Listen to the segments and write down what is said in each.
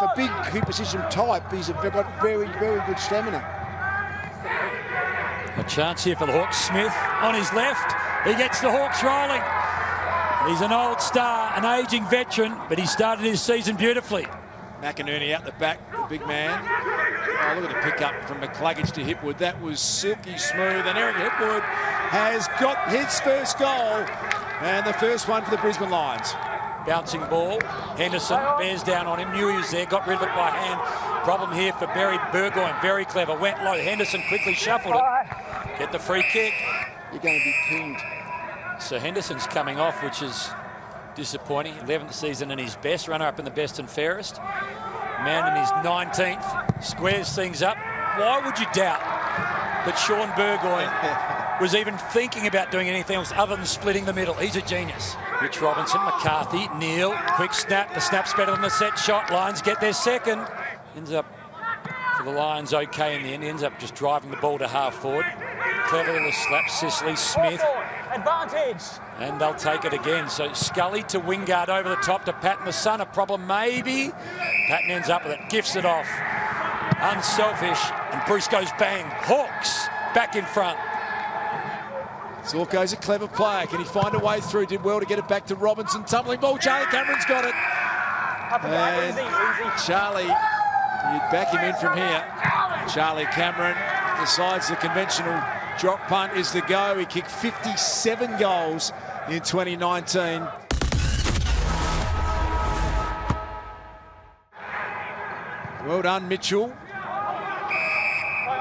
a big key position type. He's got very, very good stamina. A chance here for the Hawks. Smith on his left. He gets the Hawks rolling. He's an old star, an ageing veteran, but he started his season beautifully. McInerney out the back, the big man. Oh, look at the pick-up from McCluggage to Hipwood. That was silky smooth, and Eric Hipwood has got his first goal, and the first one for the Brisbane Lions. Bouncing ball. Henderson bears down on him. Knew he was there. Got rid of it by hand. Problem here for Barry Burgoyne. Very clever. Went low. Henderson quickly shuffled it. Get the free kick. You're going to be pinged. So Henderson's coming off, which is disappointing. 11th season in his best. Runner-up in the best and fairest. Man in his 19th. Squares things up. Why would you doubt that Sean Burgoyne was even thinking about doing anything else other than splitting the middle? He's a genius. Rich Robinson, McCarthy, Neal, quick snap. The snap's better than the set shot. Lions get their second. Ends up for the Lions okay in the end. Ends up just driving the ball to half forward. Clever little slap. Sicily, Smith. Advantage. And they'll take it again. So Scully to Wingard over the top to Patton. The Sun, a problem maybe. Patton ends up with it. Gifts it off. Unselfish. And Bruce goes bang. Hawks back in front. Zorko's a clever player. Can he find a way through? Did well to get it back to Robinson. Tumbling ball. Charlie Cameron's got it. And Charlie, you'd back him in from here. Charlie Cameron decides the conventional drop punt is the go. He kicked 57 goals in 2019. Well done, Mitchell.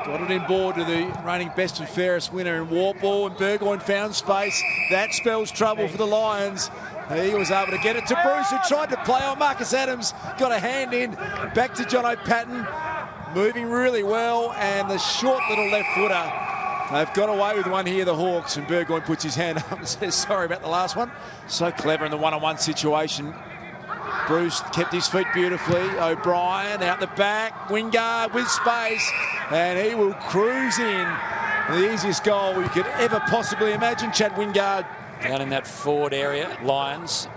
Got it in board to the reigning best and fairest winner in Wartball, and Burgoyne found space. That spells trouble for the Lions. He was able to get it to Bruce, who tried to play on Marcus Adams. Got a hand in, back to Jono Patton. Moving really well, and the short little left footer. They've got away with one here, the Hawks, and Burgoyne puts his hand up and says sorry about the last one. So clever in the one-on-one situation. Bruce kept his feet beautifully. O'Brien out the back. Wingard with space. And he will cruise in. The easiest goal you could ever possibly imagine. Chad Wingard. Down in that forward area. Lions.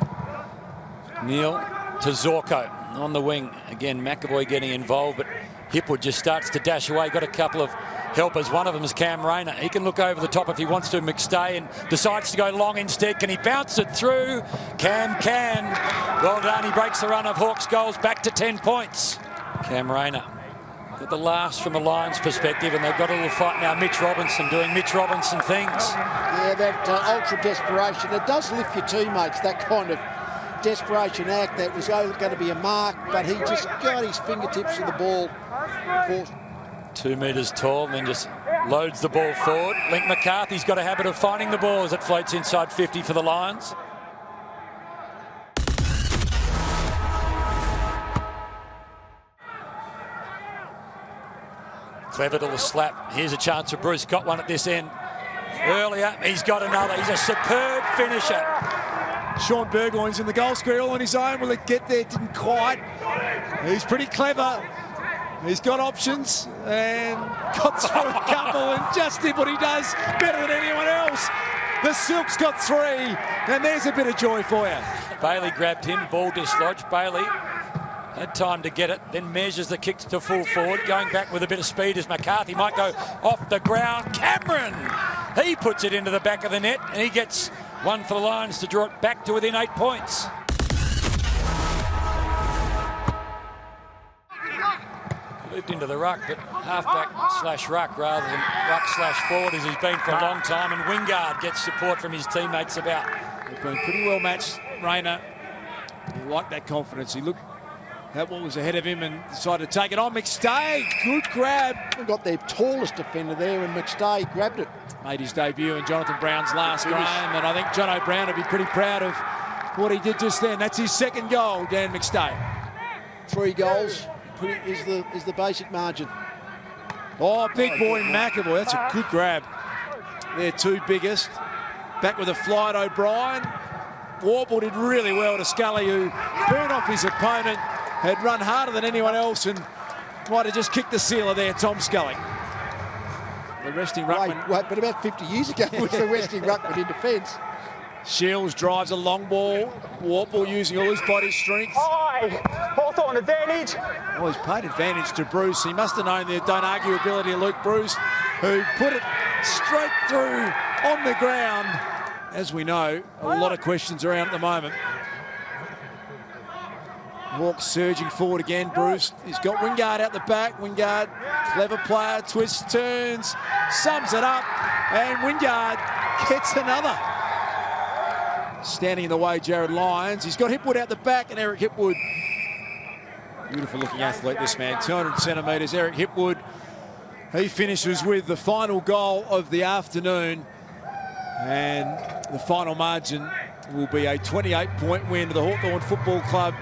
Neal to Zorko on the wing. Again, McAvoy getting involved, but Hipwood just starts to dash away. Got a couple of helpers. One of them is Cam Rayner. He can look over the top if he wants to. McStay, and decides to go long instead. Can he bounce it through? Cam can. Well done. He breaks the run of Hawks goals back to 10 points. Cam Rayner. Got the last from the Lions' perspective, and they've got a little fight now. Mitch Robinson doing Mitch Robinson things. Yeah, that ultra desperation. It does lift your teammates, that kind of desperation act. That was going to be a mark, but he just got his fingertips to the ball. 2 metres tall, and then just loads the ball forward. Link McCarthy's got a habit of finding the ball as it floats inside 50 for the Lions. Clever little slap. Here's a chance for Bruce. Got one at this end. Earlier, he's got another. He's a superb finisher. Sean Burgoyne's in the goal square all on his own. Will it get there? Didn't quite. He's pretty clever. He's got options and got through a couple and just did what he does better than anyone else. The Silk's got 3, and there's a bit of joy for you. Bailey grabbed him, ball dislodged. Bailey had time to get it, then measures the kick to full forward, going back with a bit of speed as McCarthy might go off the ground. Cameron, he puts it into the back of the net, and he gets one for the Lions to draw it back to within 8 points. Moved into the ruck, but halfback slash ruck rather than ruck slash forward as he's been for a long time, and Wingard gets support from his teammates about. They've been pretty well matched, Rayner. He liked that confidence. He looked that one was ahead of him and decided to take it on. McStay, good grab. We've got their tallest defender there, and McStay grabbed it. Made his debut in Jonathan Brown's last game, and I think Jono Brown would be pretty proud of what he did just then. That's his second goal, Dan McStay. 3 goals is the basic margin. Oh, big boy McAvoy. That's a good grab. They're 2 biggest. Back with a fly at O'Brien. Warble did really well to Scully, who burned off his opponent, had run harder than anyone else, and might have just kicked the sealer there, Tom Scully. The resting ruckman. Wait, but about 50 years ago was the resting ruckman in defence. Shields drives a long ball. Warble using all his body strength. Hawthorn on advantage. Well, he's paid advantage to Bruce. He must have known the don't argue ability of Luke Bruce, who put it straight through on the ground. As we know, a lot of questions around at the moment. Hawks surging forward again. Bruce, he's got Wingard out the back. Wingard, clever player, twists, turns, sums it up, and Wingard gets another. Standing in the way, Jared Lyons. He's got Hipwood out the back, and Eric Hipwood. Beautiful looking athlete, this man, 200 centimetres. Eric Hipwood, he finishes with the final goal of the afternoon, and the final margin will be a 28-point win to the Hawthorn Football Club.